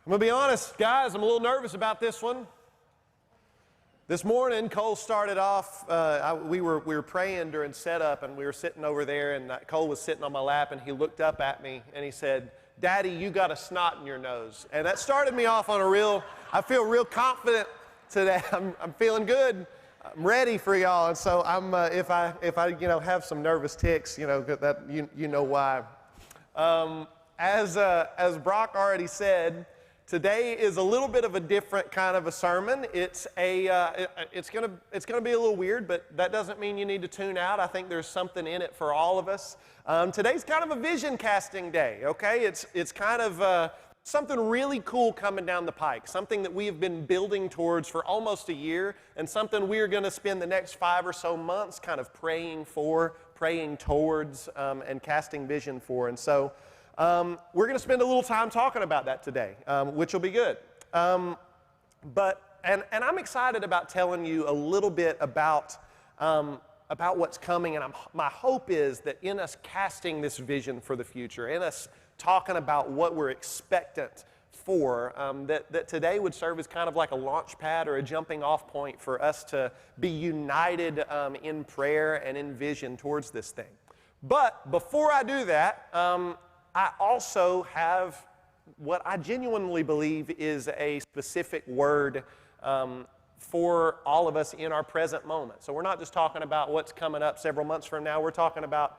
I'm going to be honest, guys, I'm a little nervous about this one. This morning, Cole started off, we were praying during setup, and we were sitting over there, and Cole was sitting on my lap, and he looked up at me, and he said, "Daddy, you got a snot in your nose." And that started me off on I feel real confident today. I'm feeling good. I'm ready for y'all, and so if I have some nervous tics, that you know why. As Brock already said, today is a little bit of a different kind of a sermon. It's gonna be a little weird, but that doesn't mean you need to tune out. I think there's something in it for all of us. Today's kind of a vision casting day. Okay, it's kind of something really cool coming down the pike, something that we have been building towards for almost a year, and something we're going to spend the next 5 or so months kind of praying towards, and casting vision for. And so we're going to spend a little time talking about that today, which will be good. And I'm excited about telling you a little bit about what's coming. And my hope is that in us casting this vision for the future, in us talking about what we're expectant for, that today would serve as kind of like a launch pad or a jumping off point for us to be united in prayer and in vision towards this thing. But before I do that, I also have what I genuinely believe is a specific word for all of us in our present moment. So we're not just talking about what's coming up several months from now. We're talking about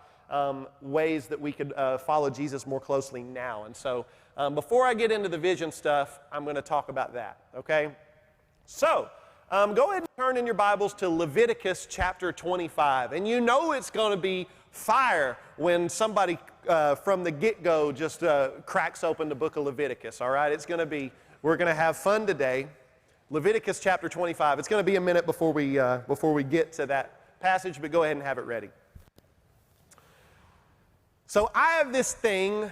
ways that we could follow Jesus more closely now. And so before I get into the vision stuff, I'm going to talk about that, okay? So go ahead and turn in your Bibles to Leviticus chapter 25. And you know it's going to be fire when somebody from the get-go just cracks open the book of Leviticus, all right? We're going to have fun today. Leviticus chapter 25. It's going to be a minute before we get to that passage, but go ahead and have it ready. So I have this thing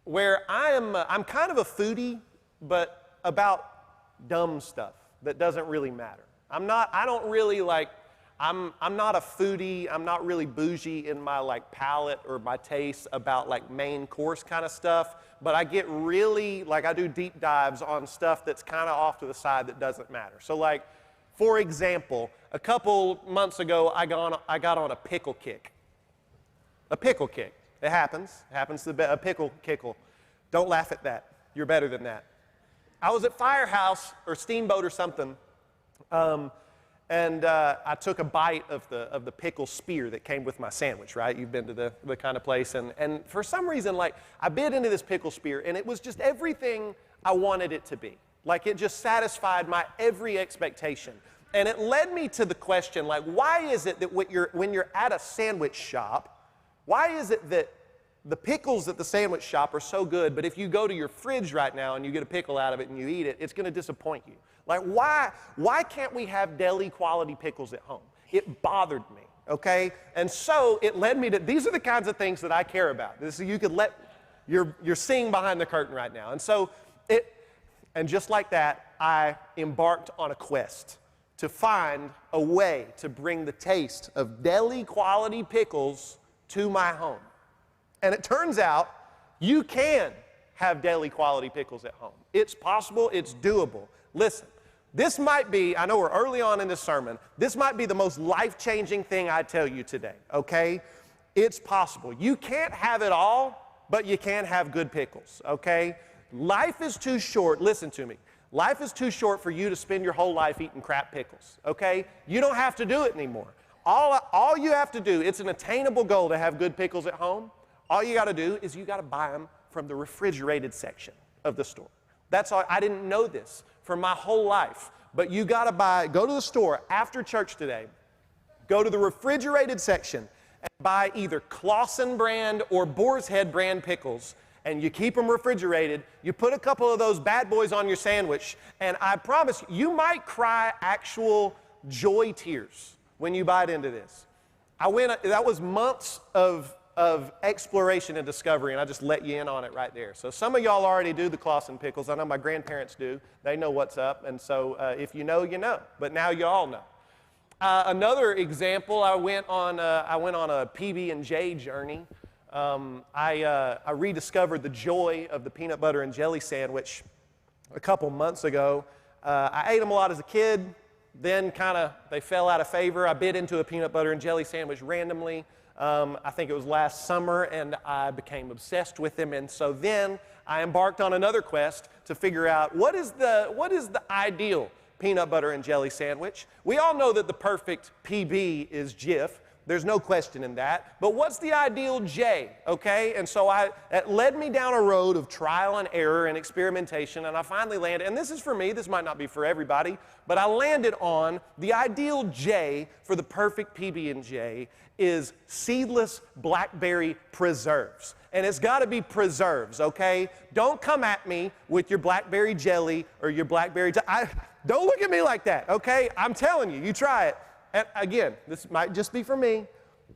where I'm kind of a foodie, but about dumb stuff that doesn't really matter. I'm not a foodie. I'm not really bougie in my palate or my taste about main course kind of stuff, but I get really, I do deep dives on stuff that's kind of off to the side that doesn't matter. So for example, a couple months ago, I got on a pickle kick. A pickle kick. It happens. It happens to a pickle kickle. Don't laugh at that. You're better than that. I was at Firehouse or Steamboat or something, and I took a bite of the pickle spear that came with my sandwich, right? You've been to the kind of place. And for some reason, I bit into this pickle spear, and it was just everything I wanted it to be. It just satisfied my every expectation. And it led me to the question, why is it that when you're at a sandwich shop, why is it that the pickles at the sandwich shop are so good, but if you go to your fridge right now and you get a pickle out of it and you eat it, it's going to disappoint you? Why can't we have deli quality pickles at home? It bothered me, okay? And so it led me to, these are the kinds of things that I care about. You're seeing behind the curtain right now. And so and just like that, I embarked on a quest to find a way to bring the taste of deli quality pickles to my home. And it turns out you can have deli quality pickles at home. It's possible, it's doable. Listen, this might be, I know we're early on in this sermon, this might be the most life-changing thing I tell you today, okay? It's possible. You can't have it all, but you can have good pickles, okay? Life is too short, listen to me. Life is too short for you to spend your whole life eating crap pickles, okay? You don't have to do it anymore. All you have to do, it's an attainable goal to have good pickles at home. All you got to do is you got to buy them from the refrigerated section of the store. That's all. I didn't know this for my whole life, but you got to go to the store after church today, go to the refrigerated section and buy either Claussen brand or Boar's Head brand pickles, and you keep them refrigerated. You put a couple of those bad boys on your sandwich, and I promise you might cry actual joy tears when you bite into this. That was months of exploration and discovery, and I just let you in on it right there. So some of y'all already do the Claussen pickles. I know my grandparents do. They know what's up, and so if you know, you know. But now you all know. Another example, I went on a PB&J journey. I rediscovered the joy of the peanut butter and jelly sandwich a couple months ago. I ate them a lot as a kid, then they fell out of favor. I bit into a peanut butter and jelly sandwich randomly. I think it was last summer, and I became obsessed with them. And so then I embarked on another quest to figure out what is the ideal peanut butter and jelly sandwich. We all know that the perfect PB is Jif. There's no question in that. But what's the ideal J, okay? And so that led me down a road of trial and error and experimentation, and I finally landed, and this is for me, this might not be for everybody, but I landed on the ideal J for the perfect PB&J is seedless blackberry preserves. And it's got to be preserves, okay? Don't come at me with your blackberry jelly or your blackberry... don't look at me like that, okay? I'm telling you, you try it. And again, this might just be for me,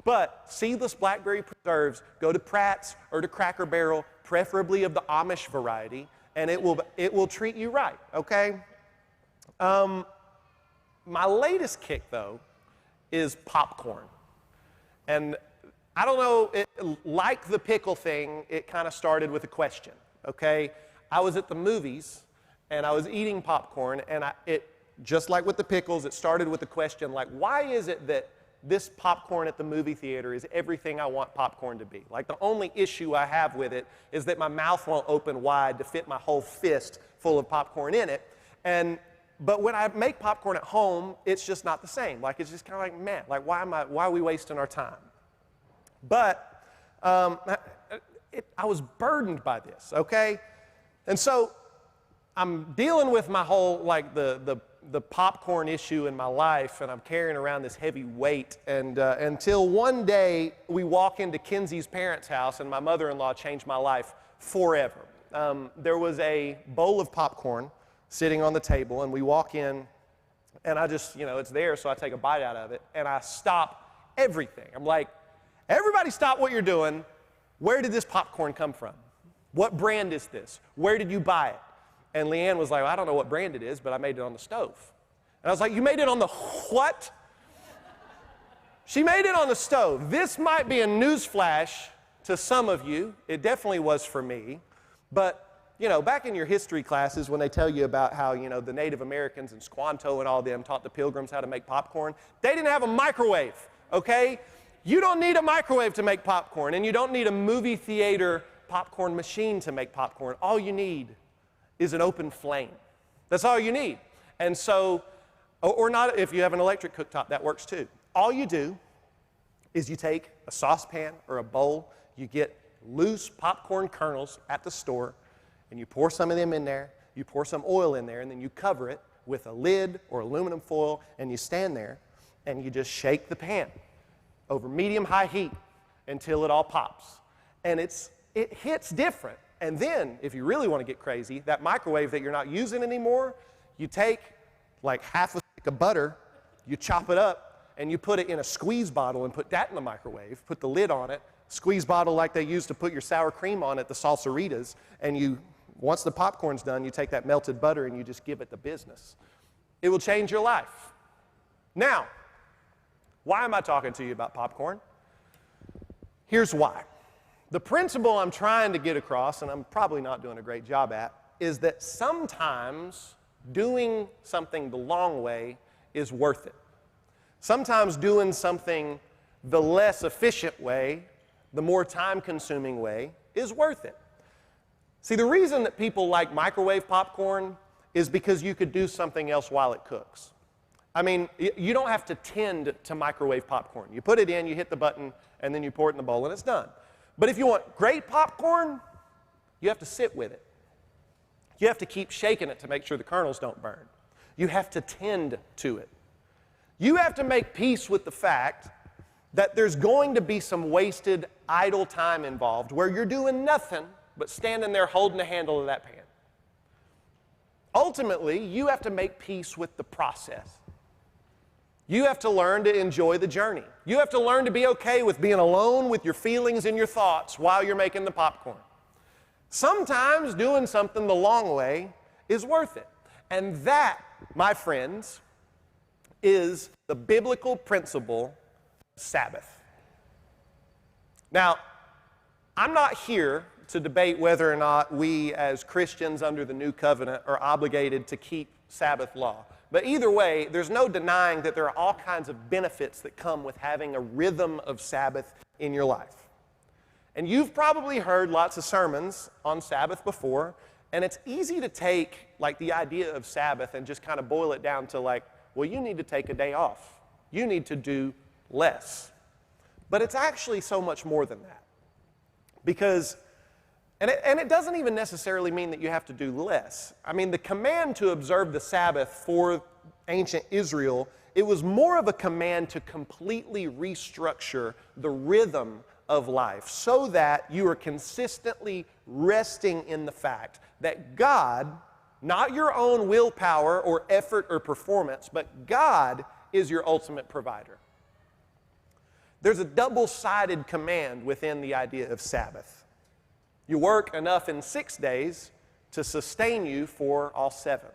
but seedless blackberry preserves, go to Pratt's or to Cracker Barrel, preferably of the Amish variety, and it will treat you right, okay? My latest kick, though, is popcorn. And I don't know, like the pickle thing, it kind of started with a question, okay? I was at the movies, and I was eating popcorn, and just like with the pickles, it started with the question, like, why is it that this popcorn at the movie theater is everything I want popcorn to be? Like, the only issue I have with it is that my mouth won't open wide to fit my whole fist full of popcorn in it. But when I make popcorn at home, it's just not the same. Like, it's just kind of like, man, like, why are we wasting our time? But I was burdened by this, okay? And so I'm dealing with my whole, like, the popcorn issue in my life, and I'm carrying around this heavy weight, and until one day we walk into Kenzie's parents' house, and my mother-in-law changed my life forever. There was a bowl of popcorn sitting on the table, and we walk in, and I just, it's there, so I take a bite out of it, and I stop everything. I'm like, everybody stop what you're doing. Where did this popcorn come from? What brand is this? Where did you buy it? And Leanne was like, well, I don't know what brand it is, but I made it on the stove. And I was like, you made it on the what? She made it on the stove. This might be a newsflash to some of you. It definitely was for me. But, back in your history classes when they tell you about how, the Native Americans and Squanto and all them taught the Pilgrims how to make popcorn, they didn't have a microwave, okay? You don't need a microwave to make popcorn, and you don't need a movie theater popcorn machine to make popcorn. All you need is an open flame. That's all you need. And so, or not, if you have an electric cooktop, that works too. All you do is you take a saucepan or a bowl, you get loose popcorn kernels at the store, and you pour some of them in there, you pour some oil in there, and then you cover it with a lid or aluminum foil, and you stand there, and you just shake the pan over medium-high heat until it all pops. And it hits different. And then, if you really want to get crazy, that microwave that you're not using anymore, you take like half a stick of butter, you chop it up, and you put it in a squeeze bottle and put that in the microwave, put the lid on it, squeeze bottle like they used to put your sour cream on at the Salsaritas, and once the popcorn's done, you take that melted butter and you just give it the business. It will change your life. Now, why am I talking to you about popcorn? Here's why. The principle I'm trying to get across, and I'm probably not doing a great job at, is that sometimes doing something the long way is worth it. Sometimes doing something the less efficient way, the more time-consuming way, is worth it. See, the reason that people like microwave popcorn is because you could do something else while it cooks. I mean, you don't have to tend to microwave popcorn. You put it in, you hit the button, and then you pour it in the bowl, and it's done. But if you want great popcorn, you have to sit with it. You have to keep shaking it to make sure the kernels don't burn. You have to tend to it. You have to make peace with the fact that there's going to be some wasted, idle time involved where you're doing nothing but standing there holding the handle of that pan. Ultimately, you have to make peace with the process. You have to learn to enjoy the journey. You have to learn to be okay with being alone with your feelings and your thoughts while you're making the popcorn. Sometimes doing something the long way is worth it. And that, my friends, is the biblical principle of Sabbath. Now, I'm not here to debate whether or not we as Christians under the new covenant are obligated to keep Sabbath law. But either way, there's no denying that there are all kinds of benefits that come with having a rhythm of Sabbath in your life. And you've probably heard lots of sermons on Sabbath before, and it's easy to take like the idea of Sabbath and just kind of boil it down to like, well, you need to take a day off. You need to do less. But it's actually so much more than that. Because, and it doesn't even necessarily mean that you have to do less. I mean, the command to observe the Sabbath for ancient Israel, it was more of a command to completely restructure the rhythm of life so that you are consistently resting in the fact that God, not your own willpower or effort or performance, but God is your ultimate provider. There's a double-sided command within the idea of Sabbath. You work enough in 6 days to sustain you for all 7.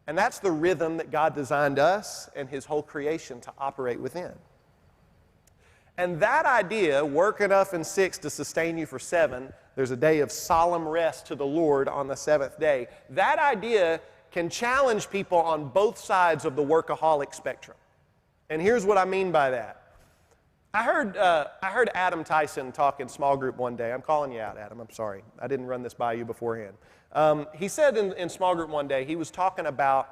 And that's the rhythm that God designed us and His whole creation to operate within. And that idea, work enough in 6 to sustain you for 7, there's a day of solemn rest to the Lord on the 7th day. That idea can challenge people on both sides of the workaholic spectrum. And here's what I mean by that. I heard Adam Tyson talk in small group one day. I'm calling you out, Adam. I'm sorry. I didn't run this by you beforehand. He said in small group one day, he was talking about,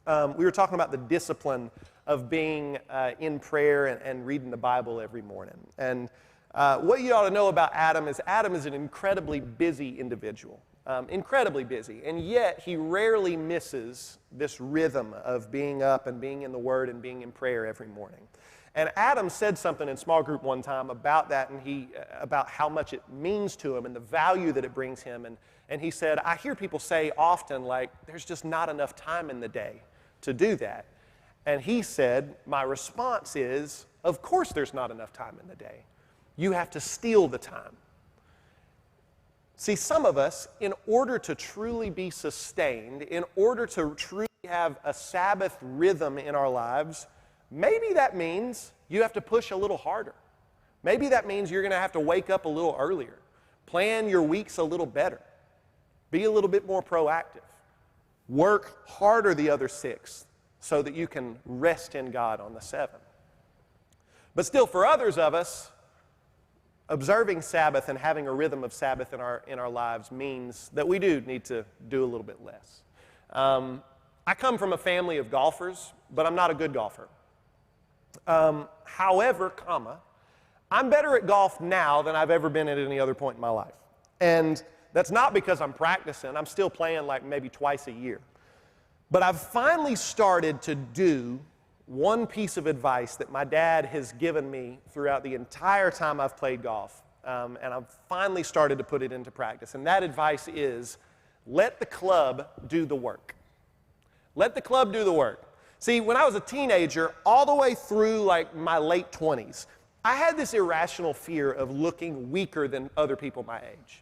we were talking about the discipline of being in prayer and reading the Bible every morning. And what you ought to know about Adam is an incredibly busy individual. Incredibly busy. And yet he rarely misses this rhythm of being up and being in the Word and being in prayer every morning. And Adam said something in small group one time about that, and about how much it means to him and the value that it brings him. And he said, I hear people say often, like, there's just not enough time in the day to do that. And he said, my response is, of course there's not enough time in the day. You have to steal the time. See, some of us, in order to truly be sustained, in order to truly have a Sabbath rhythm in our lives, maybe that means you have to push a little harder. Maybe that means you're going to have to wake up a little earlier, plan your weeks a little better, be a little bit more proactive, work harder the other 6 so that you can rest in God on the 7th. But still, for others of us, observing Sabbath and having a rhythm of Sabbath in our lives means that we do need to do a little bit less. I come from a family of golfers, but I'm not a good golfer. However, I'm better at golf now than I've ever been at any other point in my life. And that's not because I'm practicing. I'm still playing like maybe twice a year. But I've finally started to do one piece of advice that my dad has given me throughout the entire time I've played golf. And I've finally started to put it into practice. And that advice is, let the club do the work. Let the club do the work. See, when I was a teenager, all the way through like my late 20s, I had this irrational fear of looking weaker than other people my age.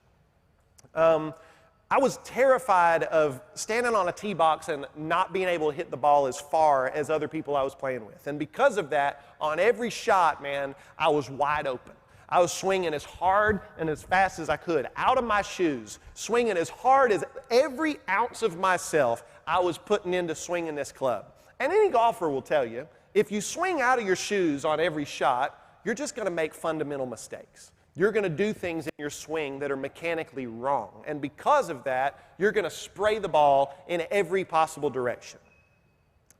I was terrified of standing on a tee box and not being able to hit the ball as far as other people I was playing with. And because of that, on every shot, man, I was wide open. I was swinging as hard and as fast as I could, out of my shoes, swinging as hard as every ounce of myself I was putting into swinging this club. And any golfer will tell you, if you swing out of your shoes on every shot, you're just going to make fundamental mistakes. You're going to do things in your swing that are mechanically wrong. And because of that, you're going to spray the ball in every possible direction.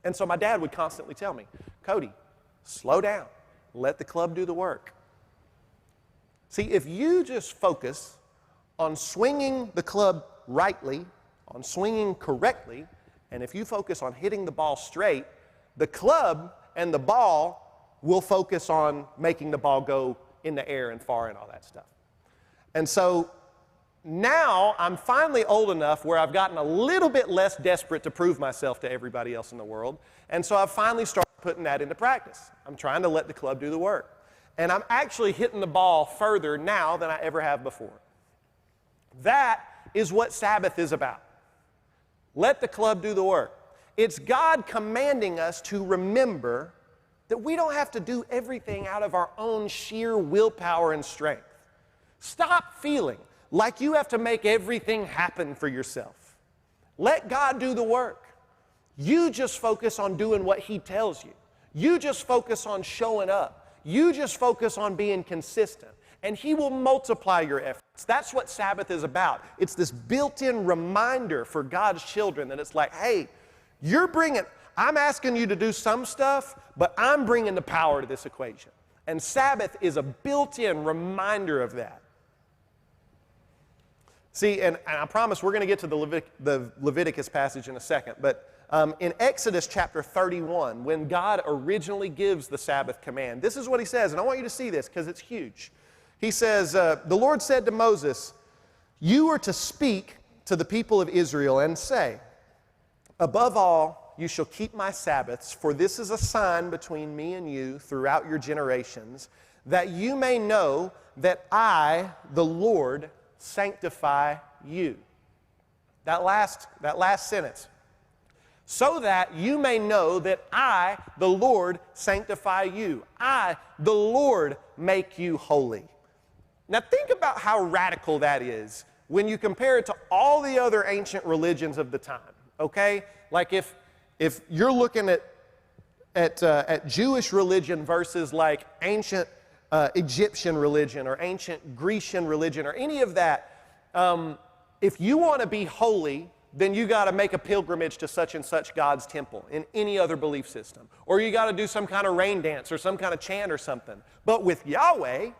And so my dad would constantly tell me, Cody, slow down. Let the club do the work. See, if you just focus on swinging the club rightly, on swinging correctly, and if you focus on hitting the ball straight, the club and the ball will focus on making the ball go in the air and far and all that stuff. And so now I'm finally old enough where I've gotten a little bit less desperate to prove myself to everybody else in the world. And so I've finally started putting that into practice. I'm trying to let the club do the work. And I'm actually hitting the ball further now than I ever have before. That is what Sabbath is about. Let the club do the work. It's God commanding us to remember that we don't have to do everything out of our own sheer willpower and strength. Stop feeling like you have to make everything happen for yourself. Let God do the work. You just focus on doing what He tells you. You just focus on showing up. You just focus on being consistent. And He will multiply your efforts. That's what Sabbath is about. It's this built-in reminder for God's children that it's like, hey, I'm asking you to do some stuff, but I'm bringing the power to this equation. And Sabbath is a built-in reminder of that. See, and I promise we're going to get to the Leviticus passage in a second, but in Exodus chapter 31, when God originally gives the Sabbath command, this is what He says, and I want you to see this because it's huge. He says, the Lord said to Moses, "You are to speak to the people of Israel and say, above all, you shall keep my Sabbaths, for this is a sign between me and you throughout your generations, that you may know that I, the Lord, sanctify you." That last sentence. So that you may know that I, the Lord, sanctify you. I, the Lord, make you holy. Now think about how radical that is when you compare it to all the other ancient religions of the time, okay? Like if you're looking at Jewish religion versus like ancient Egyptian religion or ancient Grecian religion or any of that, if you want to be holy, then you got to make a pilgrimage to such and such God's temple in any other belief system. Or you got to do some kind of rain dance or some kind of chant or something. But with Yahweh,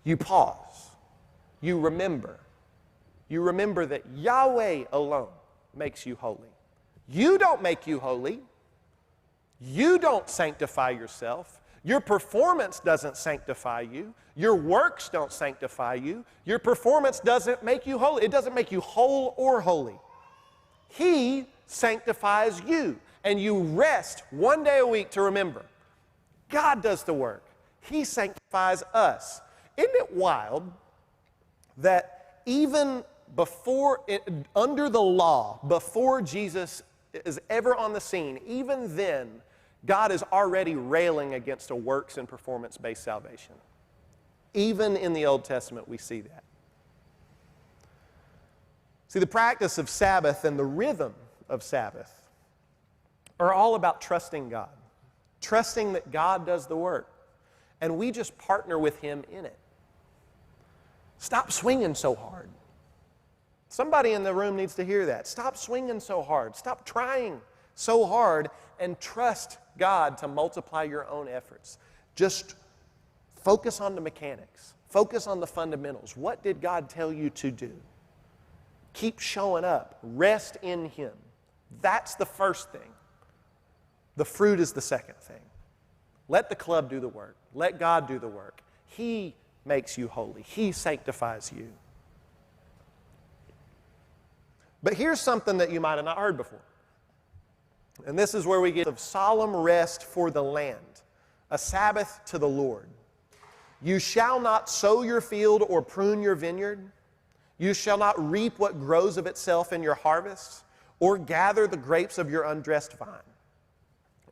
you pause. You remember. You remember that Yahweh alone makes you holy. You don't make you holy. You don't sanctify yourself. Your performance doesn't sanctify you. Your works don't sanctify you. Your performance doesn't make you holy. It doesn't make you whole or holy. He sanctifies you. And you rest one day a week to remember. God does the work. He sanctifies us. Isn't it wild that even under the law, before Jesus is ever on the scene, even then, God is already railing against a works and performance-based salvation. Even in the Old Testament, we see that. See, the practice of Sabbath and the rhythm of Sabbath are all about trusting God, trusting that God does the work, and we just partner with Him in it. Stop swinging so hard. Somebody in the room needs to hear that. Stop swinging so hard. Stop trying so hard and trust God to multiply your own efforts. Just focus on the mechanics. Focus on the fundamentals. What did God tell you to do? Keep showing up. Rest in Him. That's the first thing. The fruit is the second thing. Let the club do the work. Let God do the work. He makes you holy. He sanctifies you. But here's something that you might have not heard before. And this is where we get of solemn rest for the land, a Sabbath to the Lord. You shall not sow your field or prune your vineyard. You shall not reap what grows of itself in your harvest, or gather the grapes of your undressed vine.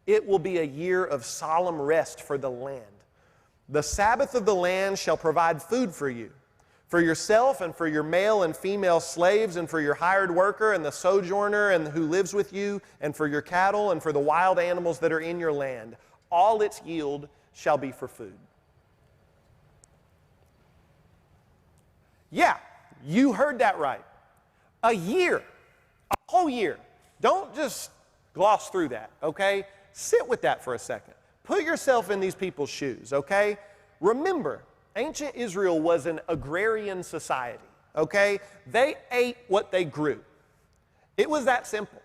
It will be a year of solemn rest for the land. The Sabbath of the land shall provide food for you, for yourself and for your male and female slaves, and for your hired worker and the sojourner and who lives with you, and for your cattle and for the wild animals that are in your land. All its yield shall be for food. Yeah, you heard that right. A year, a whole year. Don't just gloss through that, okay? Sit with that for a second. Put yourself in these people's shoes, okay? Remember, ancient Israel was an agrarian society, okay? They ate what they grew. It was that simple.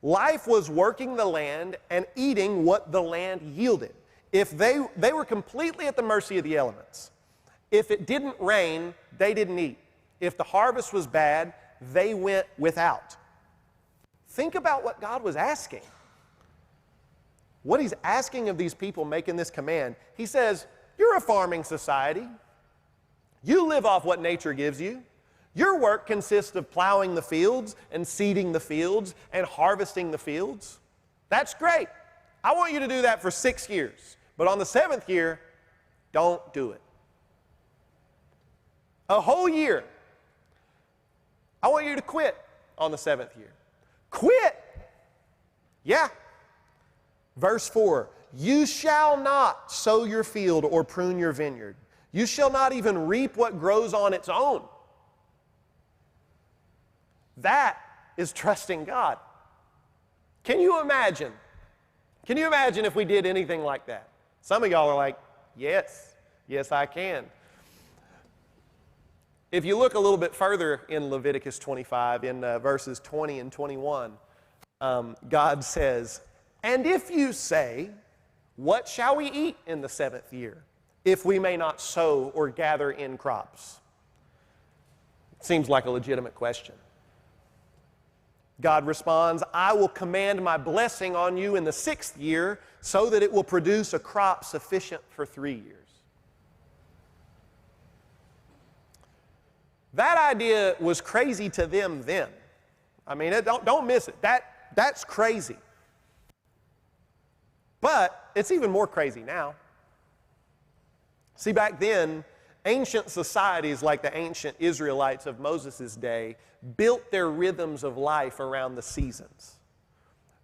Life was working the land and eating what the land yielded. If they were completely at the mercy of the elements. If it didn't rain, they didn't eat. If the harvest was bad, they went without. Think about what God was asking. What He's asking of these people making this command. He says, you're a farming society. You live off what nature gives you. Your work consists of plowing the fields and seeding the fields and harvesting the fields. That's great. I want you to do that for 6 years. But on the 7th year, don't do it. A whole year. I want you to quit on the 7th year. Quit! Yeah. Verse 4, you shall not sow your field or prune your vineyard. You shall not even reap what grows on its own. That is trusting God. Can you imagine? Can you imagine if we did anything like that? Some of y'all are like, yes, I can. If you look a little bit further in Leviticus 25, in verses 20 and 21, God says, and if you say, what shall we eat in the 7th year, if we may not sow or gather in crops? Seems like a legitimate question. God responds, I will command my blessing on you in the 6th year so that it will produce a crop sufficient for 3 years. That idea was crazy to them then. I mean, don't miss it. That's crazy. But it's even more crazy now. See, back then, ancient societies like the ancient Israelites of Moses' day built their rhythms of life around the seasons.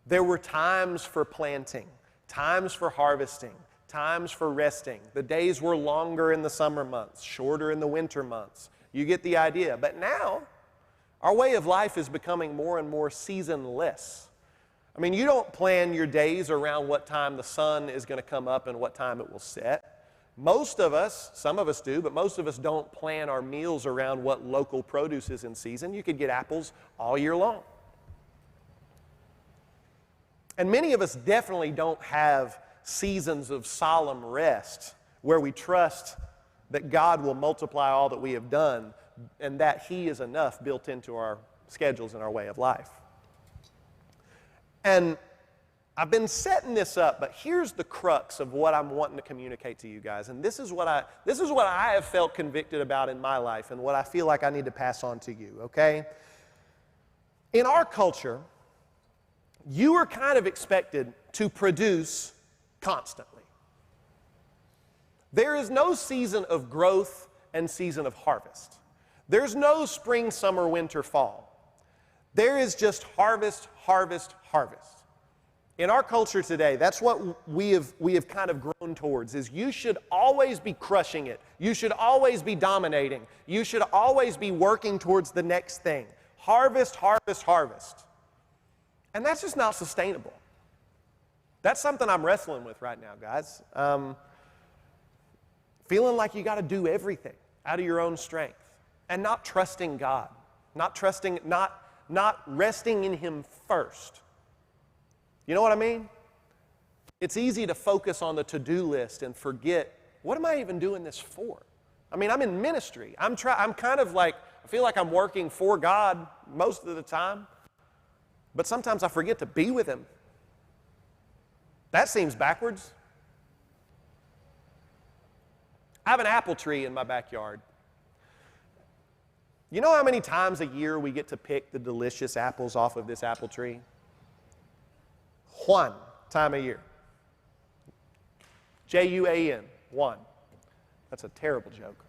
There were times for planting, times for harvesting, times for resting. The days were longer in the summer months, shorter in the winter months. You get the idea. But now, our way of life is becoming more and more seasonless. I mean, you don't plan your days around what time the sun is going to come up and what time it will set. Most of us, some of us do, but most of us don't plan our meals around what local produce is in season. You could get apples all year long. And many of us definitely don't have seasons of solemn rest where we trust that God will multiply all that we have done and that He is enough built into our schedules and our way of life. And I've been setting this up, but here's the crux of what I'm wanting to communicate to you guys. And this is what I have felt convicted about in my life and what I feel like I need to pass on to you, okay? In our culture, you are kind of expected to produce constantly. There is no season of growth and season of harvest. There's no spring, summer, winter, fall. There is just harvest, harvest, harvest. In our culture today, that's what we have kind of grown towards, is you should always be crushing it. You should always be dominating. You should always be working towards the next thing. Harvest, harvest, harvest. And that's just not sustainable. That's something I'm wrestling with right now, guys. Feeling like you got to do everything out of your own strength and not trusting God, not resting in Him first. You know what I mean? It's easy to focus on the to-do list and forget, what am I even doing this for? I mean, I'm in ministry. I'm kind of like, I feel like I'm working for God most of the time, but sometimes I forget to be with Him. That seems backwards. I have an apple tree in my backyard. You know how many times a year we get to pick the delicious apples off of this apple tree? One time a year. J-U-A-N, one. That's a terrible joke.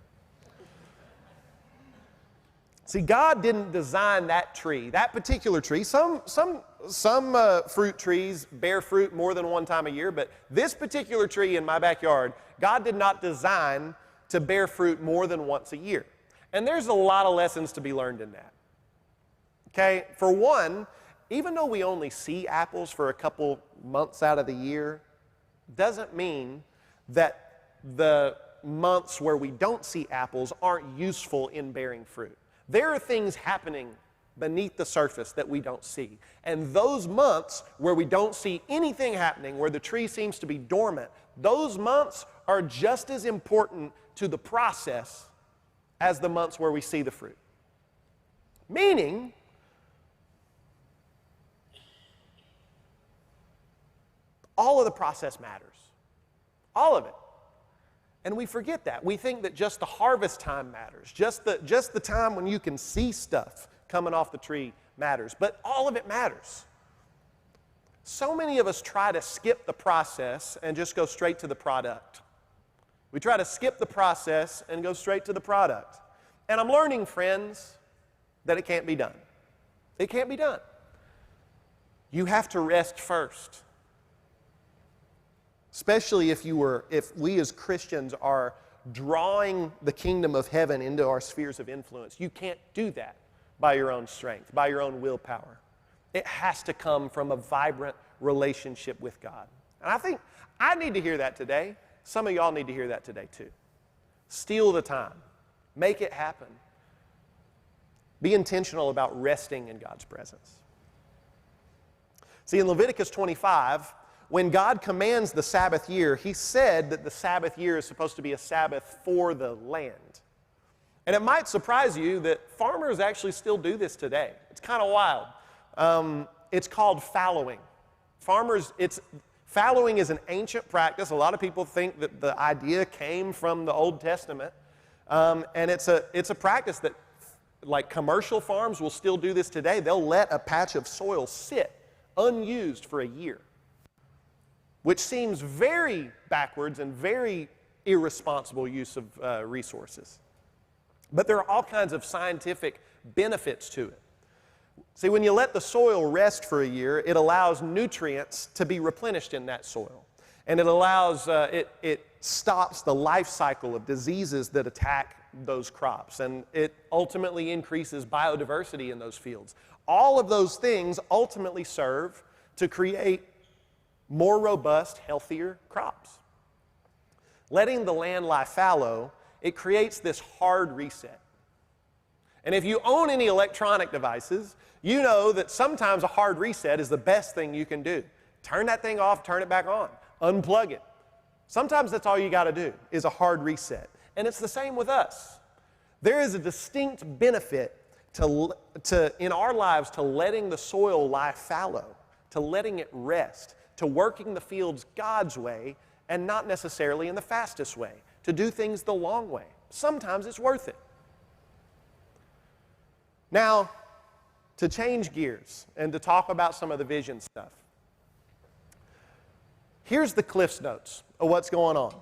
See, God didn't design that tree, that particular tree. Some fruit trees bear fruit more than one time a year, but this particular tree in my backyard, God did not design to bear fruit more than once a year. And there's a lot of lessons to be learned in that. Okay, for one, even though we only see apples for a couple months out of the year, doesn't mean that the months where we don't see apples aren't useful in bearing fruit. There are things happening beneath the surface that we don't see. And those months where we don't see anything happening, where the tree seems to be dormant, those months are just as important to the process as the months where we see the fruit. Meaning, all of the process matters. All of it. And we forget that. We think that just the harvest time matters. Just the time when you can see stuff coming off the tree matters. But all of it matters. So many of us try to skip the process and just go straight to the product. We try to skip the process and go straight to the product. And I'm learning, friends, that it can't be done. It can't be done. You have to rest first. Especially if we as Christians are drawing the kingdom of heaven into our spheres of influence. You can't do that by your own strength, by your own willpower. It has to come from a vibrant relationship with God. And I think I need to hear that today. Some of y'all need to hear that today too. Steal the time. Make it happen. Be intentional about resting in God's presence. See, in Leviticus 25, when God commands the Sabbath year, He said that the Sabbath year is supposed to be a Sabbath for the land. And it might surprise you that farmers actually still do this today. It's kind of wild. It's called fallowing. Fallowing is an ancient practice. A lot of people think that the idea came from the Old Testament. And it's a practice that, like, commercial farms will still do this today. They'll let a patch of soil sit unused for a year, which seems very backwards and very irresponsible use of resources. But there are all kinds of scientific benefits to it. See, when you let the soil rest for a year, it allows nutrients to be replenished in that soil. And it allows, it stops the life cycle of diseases that attack those crops. And it ultimately increases biodiversity in those fields. All of those things ultimately serve to create more robust, healthier crops. Letting the land lie fallow, it creates this hard reset. And if you own any electronic devices, you know that sometimes a hard reset is the best thing you can do. Turn that thing off, turn it back on, unplug it. Sometimes that's all you got to do is a hard reset. And it's the same with us. There is a distinct benefit in our lives to letting the soil lie fallow, to letting it rest, to working the fields God's way and not necessarily in the fastest way, to do things the long way. Sometimes it's worth it. Now, to change gears and to talk about some of the vision stuff. Here's the Cliff's Notes of what's going on.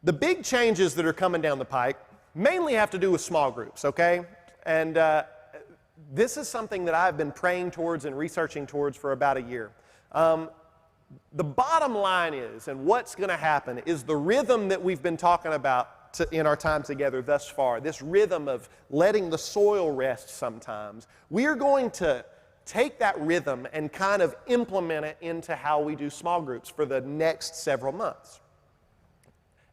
The big changes that are coming down the pike mainly have to do with small groups, okay? And this is something that I've been praying towards and researching towards for about a year. The bottom line is, and what's going to happen, is the rhythm that we've been talking about in our time together thus far, this rhythm of letting the soil rest sometimes, we're going to take that rhythm and kind of implement it into how we do small groups for the next several months.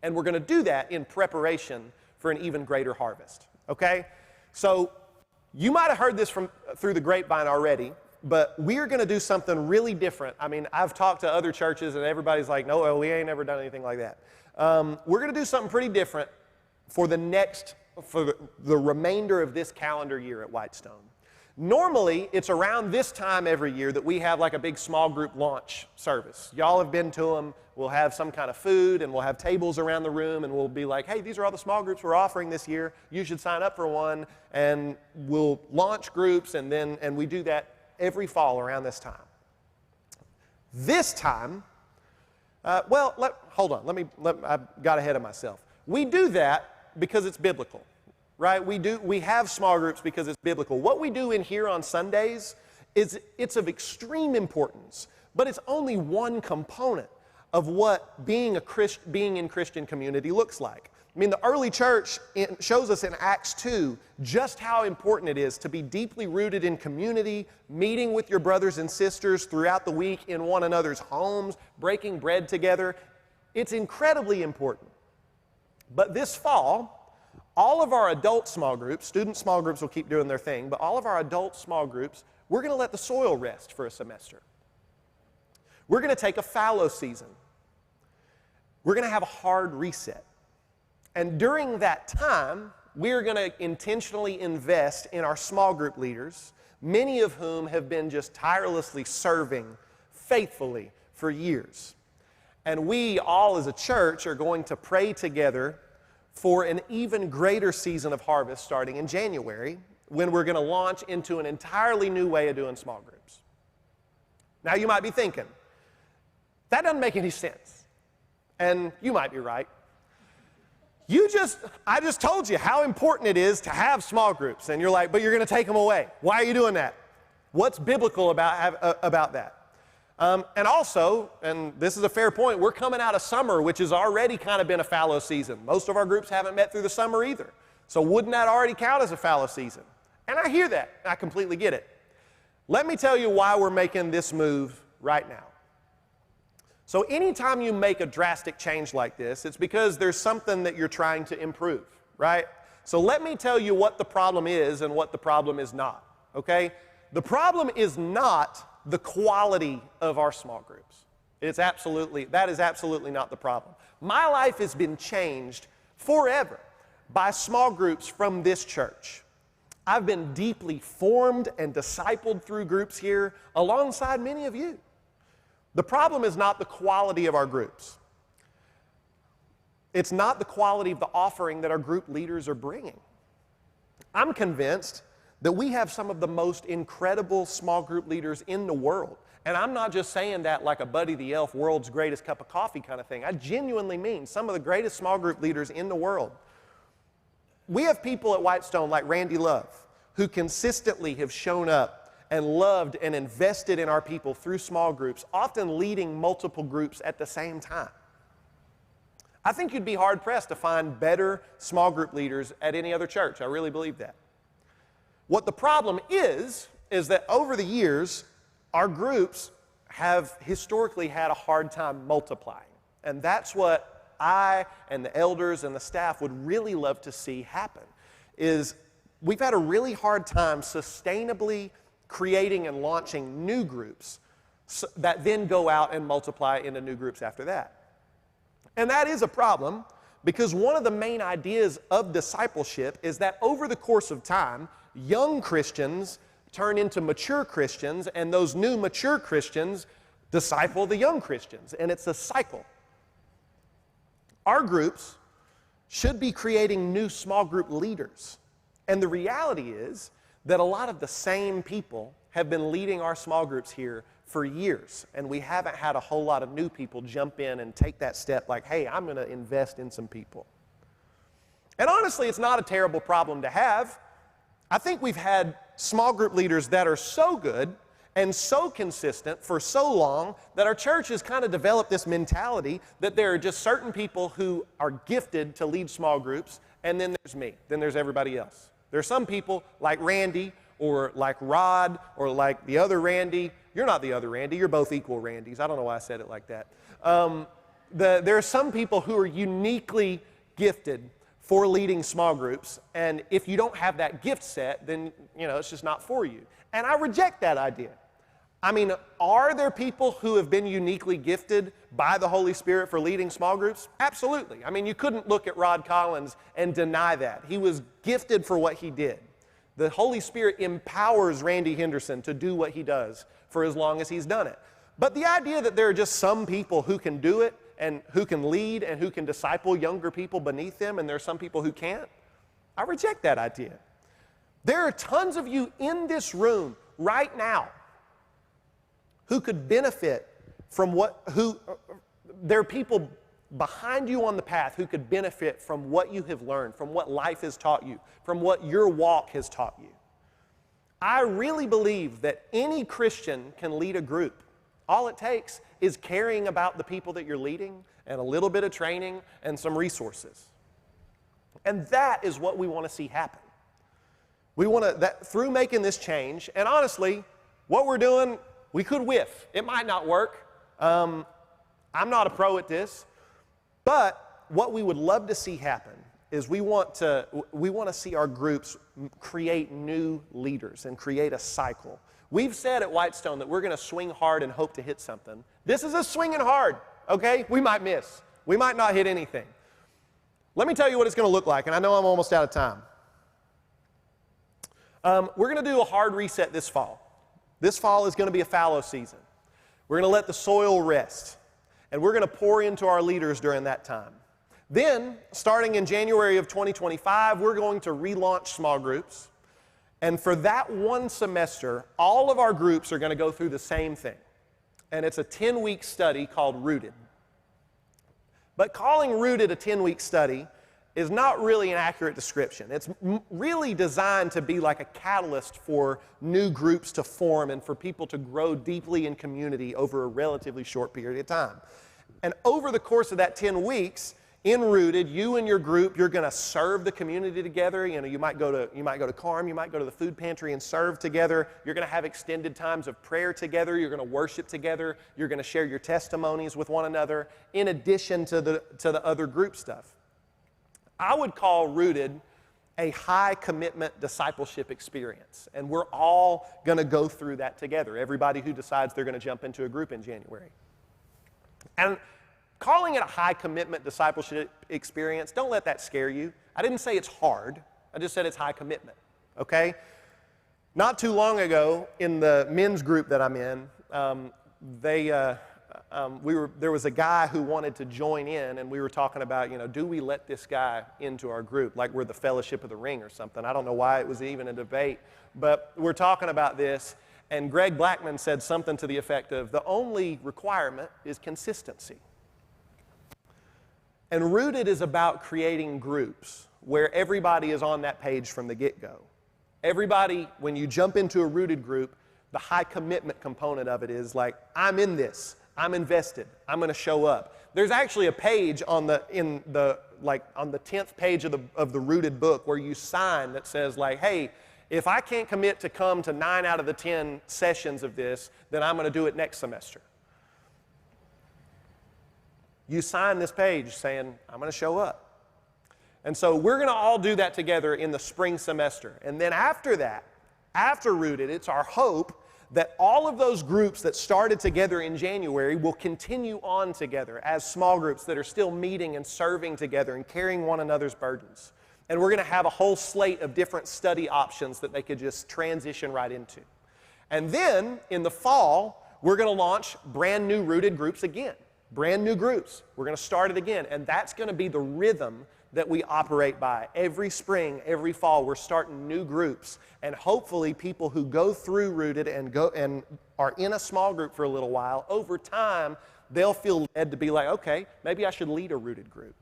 And we're going to do that in preparation for an even greater harvest, okay? So you might have heard this through the grapevine already, but we're going to do something really different. I mean, I've talked to other churches and everybody's like, no, we ain't never done anything like that. We're going to do something pretty different for the remainder of this calendar year at Whitestone. Normally, it's around this time every year that we have like a big small group launch service. Y'all have been to them. We'll have some kind of food, and we'll have tables around the room, and we'll be like, hey, these are all the small groups we're offering this year. You should sign up for one, and we'll launch groups, and we do that every fall around this time. This time, hold on. I got ahead of myself. We do that because it's biblical. Right? We have small groups because it's biblical. What we do in here on Sundays it's of extreme importance, but it's only one component of what being in Christian community looks like. I mean, the early church shows us in Acts 2 just how important it is to be deeply rooted in community, meeting with your brothers and sisters throughout the week in one another's homes, breaking bread together. It's incredibly important. But this fall, all of our adult small groups, student small groups will keep doing their thing, but all of our adult small groups, we're going to let the soil rest for a semester. We're going to take a fallow season. We're going to have a hard reset. And during that time, we're going to intentionally invest in our small group leaders, many of whom have been just tirelessly serving faithfully for years. And we all as a church are going to pray together for an even greater season of harvest starting in January, when we're going to launch into an entirely new way of doing small groups. Now you might be thinking, that doesn't make any sense. And you might be right. I just told you how important it is to have small groups. And you're like, but you're going to take them away. Why are you doing that? What's biblical about that? And also, and this is a fair point, we're coming out of summer, which has already kind of been a fallow season. Most of our groups haven't met through the summer either. So wouldn't that already count as a fallow season? And I hear that. I completely get it. Let me tell you why we're making this move right now. So anytime you make a drastic change like this, it's because there's something that you're trying to improve, right? So let me tell you what the problem is and what the problem is not, okay? The problem is not the quality of our small groups. That is absolutely not the problem. My life has been changed forever by small groups from this church. I've been deeply formed and discipled through groups here alongside many of you. The problem is not the quality of our groups. It's not the quality of the offering that our group leaders are bringing. I'm convinced that we have some of the most incredible small group leaders in the world. And I'm not just saying that like a Buddy the Elf, world's greatest cup of coffee kind of thing. I genuinely mean some of the greatest small group leaders in the world. We have people at Whitestone like Randy Love who consistently have shown up and loved and invested in our people through small groups, often leading multiple groups at the same time. I think you'd be hard-pressed to find better small group leaders at any other church. I really believe that. What the problem is that over the years, our groups have historically had a hard time multiplying. And that's what I and the elders and the staff would really love to see happen, is we've had a really hard time sustainably creating and launching new groups that then go out and multiply into new groups after that. And that is a problem because one of the main ideas of discipleship is that over the course of time, young Christians turn into mature Christians, and those new mature Christians disciple the young Christians, and it's a cycle. Our groups should be creating new small group leaders, and the reality is that a lot of the same people have been leading our small groups here for years, and we haven't had a whole lot of new people jump in and take that step like, hey, I'm going to invest in some people. And honestly, it's not a terrible problem to have. I think we've had small group leaders that are so good and so consistent for so long that our church has kind of developed this mentality that there are just certain people who are gifted to lead small groups, and then there's me, then there's everybody else. There are some people like Randy or like Rod or like the other Randy. You're not the other Randy. You're both equal Randys. I don't know why I said it like that. There are some people who are uniquely gifted for leading small groups, and if you don't have that gift set, then it's just not for you. And I reject that idea. I mean, are there people who have been uniquely gifted by the Holy Spirit for leading small groups? Absolutely. I mean, you couldn't look at Rod Collins and deny that. He was gifted for what he did. The Holy Spirit empowers Randy Henderson to do what he does for as long as he's done it. But the idea that there are just some people who can do it and who can lead and who can disciple younger people beneath them, and there are some people who can't, I reject that idea. There are tons of you in this room right now who could benefit from there are people behind you on the path who could benefit from what you have learned, from what life has taught you, from what your walk has taught you. I really believe that any Christian can lead a group. All it takes is caring about the people that you're leading and a little bit of training and some resources. And that is what we want to see happen. We want to, through making this change, and honestly, what we're doing, we could whiff. It might not work. I'm not a pro at this. But what we would love to see happen is we want to see our groups create new leaders and create a cycle. We've said at Whitestone that we're going to swing hard and hope to hit something. This is a swinging hard, okay? We might miss. We might not hit anything. Let me tell you what it's going to look like, and I know I'm almost out of time. We're going to do a hard reset this fall. This fall is going to be a fallow season. We're going to let the soil rest, and we're going to pour into our leaders during that time. Then, starting in January of 2025, we're going to relaunch small groups. And for that one semester, all of our groups are going to go through the same thing. And it's a 10-week study called Rooted. But calling Rooted a 10-week study is not really an accurate description. It's really designed to be like a catalyst for new groups to form and for people to grow deeply in community over a relatively short period of time. And over the course of that 10 weeks, in Rooted, you and your group, you're going to serve the community together. You know, you might go to Carm, you might go to the food pantry and serve together. You're going to have extended times of prayer together. You're going to worship together. You're going to share your testimonies with one another, in addition to the other group stuff. I would call Rooted a high commitment discipleship experience, and we're all going to go through that together. Everybody who decides they're going to jump into a group in January. And calling it a high commitment discipleship experience, don't let that scare you. I didn't say it's hard. I just said it's high commitment, okay? Not too long ago, in the men's group that I'm in, there was a guy who wanted to join in, and we were talking about, you know, do we let this guy into our group, like we're the Fellowship of the Ring or something. I don't know why it was even a debate, but we're talking about this, and Greg Blackman said something to the effect of, the only requirement is consistency. And Rooted is about creating groups where everybody is on that page from the get-go. Everybody, when you jump into a Rooted group, the high commitment component of it is like, I'm in this, I'm invested, I'm going to show up. There's actually a page on the 10th page of the Rooted book where you sign that says like, hey, if I can't commit to come to 9 out of the 10 sessions of this, then I'm going to do it next semester. You sign this page saying, I'm going to show up. And so we're going to all do that together in the spring semester. And then after that, after Rooted, it's our hope that all of those groups that started together in January will continue on together as small groups that are still meeting and serving together and carrying one another's burdens. And we're going to have a whole slate of different study options that they could just transition right into. And then in the fall, we're going to launch brand new Rooted groups again. Brand new groups. We're going to start it again. And that's going to be the rhythm that we operate by. Every spring, every fall, we're starting new groups. And hopefully people who go through Rooted and are in a small group for a little while, over time, they'll feel led to be like, okay, maybe I should lead a Rooted group.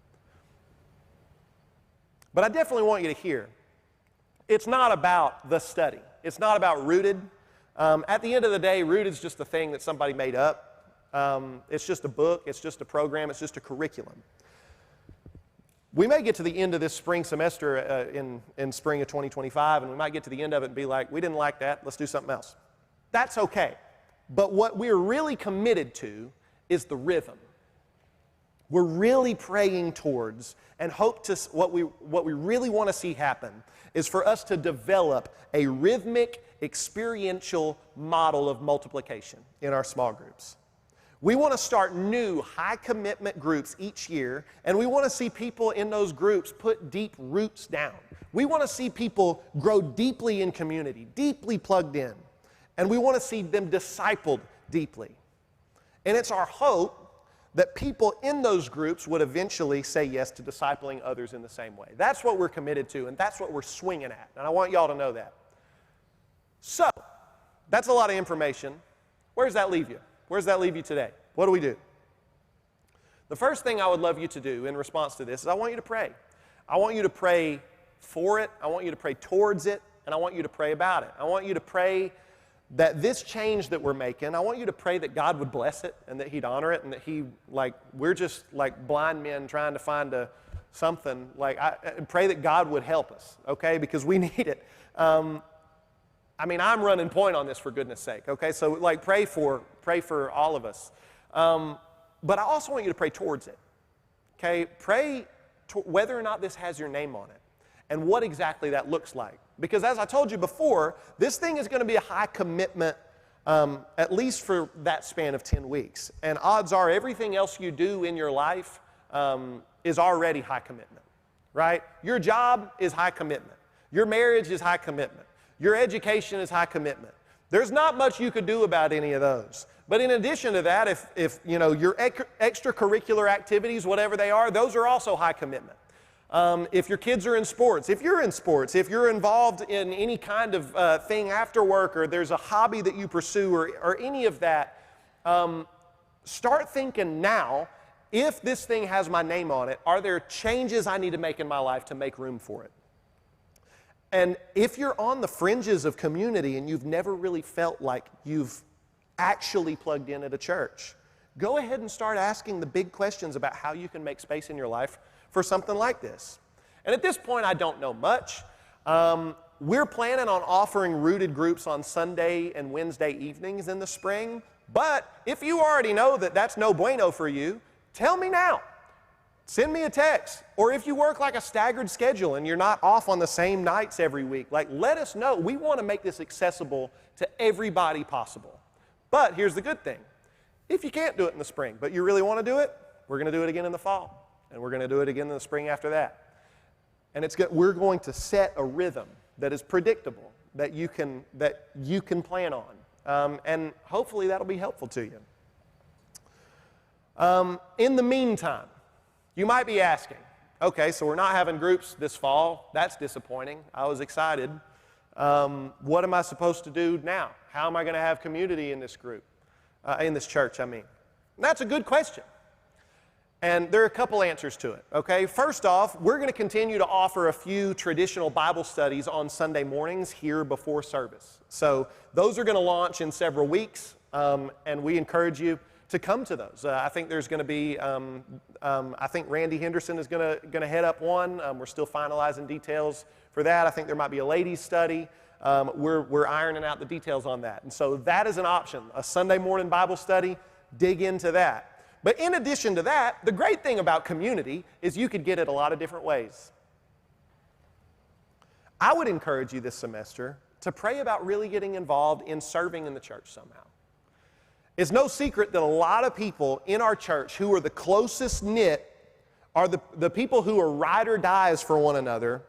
But I definitely want you to hear, it's not about the study. It's not about Rooted. At the end of the day, Rooted's just a thing that somebody made up. It's just a book, it's just a program, it's just a curriculum. We may get to the end of this spring semester in spring of 2025, and we might get to the end of it and be like, we didn't like that, let's do something else. That's okay. But what we're really committed to is the rhythm. We're really praying towards and hope to, what we really want to see happen is for us to develop a rhythmic, experiential model of multiplication in our small groups. We want to start new high-commitment groups each year, and we want to see people in those groups put deep roots down. We want to see people grow deeply in community, deeply plugged in, and we want to see them discipled deeply. And it's our hope that people in those groups would eventually say yes to discipling others in the same way. That's what we're committed to, and that's what we're swinging at, and I want y'all to know that. So, that's a lot of information. Where does that leave you? Where does that leave you today? What do we do? The first thing I would love you to do in response to this is I want you to pray. I want you to pray for it. I want you to pray towards it. And I want you to pray about it. I want you to pray that this change that we're making, I want you to pray that God would bless it and that He'd honor it and that we're just like blind men trying to find something. Pray that God would help us, okay? Because we need it. I'm running point on this for goodness sake, okay? So pray for all of us. But I also want you to pray towards it, okay? Pray whether or not this has your name on it and what exactly that looks like. Because as I told you before, this thing is going to be a high commitment, at least for that span of 10 weeks. And odds are everything else you do in your life is already high commitment, right? Your job is high commitment. Your marriage is high commitment. Your education is high commitment. There's not much you could do about any of those. But in addition to that, if your extracurricular activities, whatever they are, those are also high commitment. If your kids are in sports, if you're in sports, if you're involved in any kind of thing after work, or there's a hobby that you pursue, or any of that, start thinking now if this thing has my name on it, are there changes I need to make in my life to make room for it? And if you're on the fringes of community and you've never really felt like you've actually plugged in at a church, go ahead and start asking the big questions about how you can make space in your life for something like this. And at this point, I don't know much. We're planning on offering rooted groups on Sunday and Wednesday evenings in the spring. But if you already know that that's no bueno for you, tell me now. Send me a text. Or if you work like a staggered schedule and you're not off on the same nights every week, let us know. We want to make this accessible to everybody possible. But here's the good thing. If you can't do it in the spring, but you really want to do it, we're going to do it again in the fall. And we're going to do it again in the spring after that. And we're going to set a rhythm that is predictable, that you can plan on. And hopefully that'll be helpful to you. In the meantime, you might be asking, okay, so we're not having groups this fall. That's disappointing. I was excited. What am I supposed to do now? How am I going to have community in this group? In this church, I mean. And that's a good question. And there are a couple answers to it, okay? First off, we're going to continue to offer a few traditional Bible studies on Sunday mornings here before service. So those are going to launch in several weeks, and we encourage you to come to those. I think there's going to be, I think Randy Henderson is going to head up one. We're still finalizing details for that. I think there might be a ladies' study. We're ironing out the details on that. And so that is an option, a Sunday morning Bible study. Dig into that. But in addition to that, the great thing about community is you could get it a lot of different ways. I would encourage you this semester to pray about really getting involved in serving in the church somehow. It's no secret that a lot of people in our church who are the closest knit are the people who are ride or dies for one another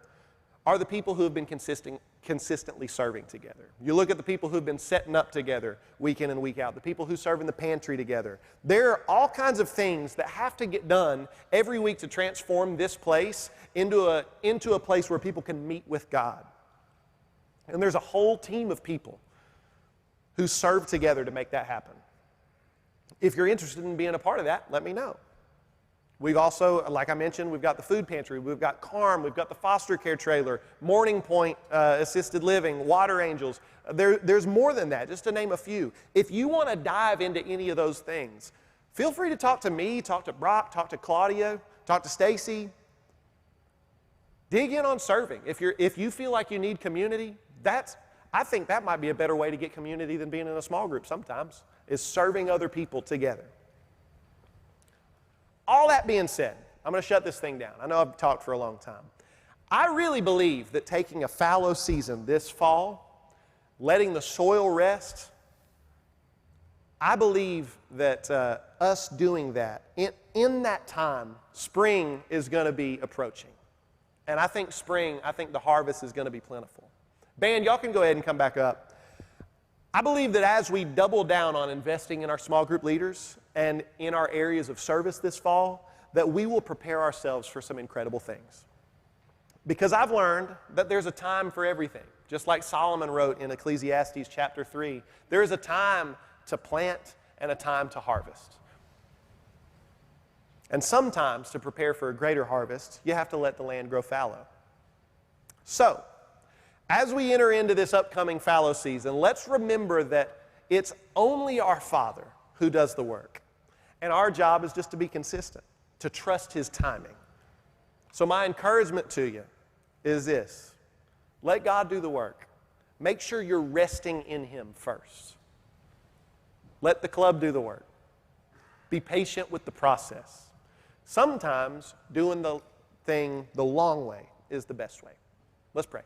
are the people who have been consistently serving together. You look at the people who've been setting up together week in and week out, the people who serve in the pantry together. There are all kinds of things that have to get done every week to transform this place into a place where people can meet with God. And there's a whole team of people who serve together to make that happen. If you're interested in being a part of that, let me know. We've also, like I mentioned, we've got the food pantry, we've got CARM, we've got the foster care trailer, Morning Point assisted living, Water Angels. There's more than that, just to name a few. If you want to dive into any of those things, feel free to talk to me, talk to Brock, talk to Claudia, talk to Stacy. Dig in on serving. If you feel like you need community, I think that might be a better way to get community than being in a small group sometimes, is serving other people together. All that being said, I'm going to shut this thing down. I know I've talked for a long time. I really believe that taking a fallow season this fall, letting the soil rest, I believe that us doing that, in that time, spring is going to be approaching. And I think the harvest is going to be plentiful. Band, y'all can go ahead and come back up. I believe that as we double down on investing in our small group leaders and in our areas of service this fall, that we will prepare ourselves for some incredible things. Because I've learned that there's a time for everything. Just like Solomon wrote in Ecclesiastes chapter 3, there is a time to plant and a time to harvest. And sometimes to prepare for a greater harvest, you have to let the land grow fallow. So, as we enter into this upcoming fallow season, let's remember that it's only our Father who does the work. And our job is just to be consistent, to trust His timing. So my encouragement to you is this: let God do the work. Make sure you're resting in Him first. Let the club do the work. Be patient with the process. Sometimes doing the thing the long way is the best way. Let's pray.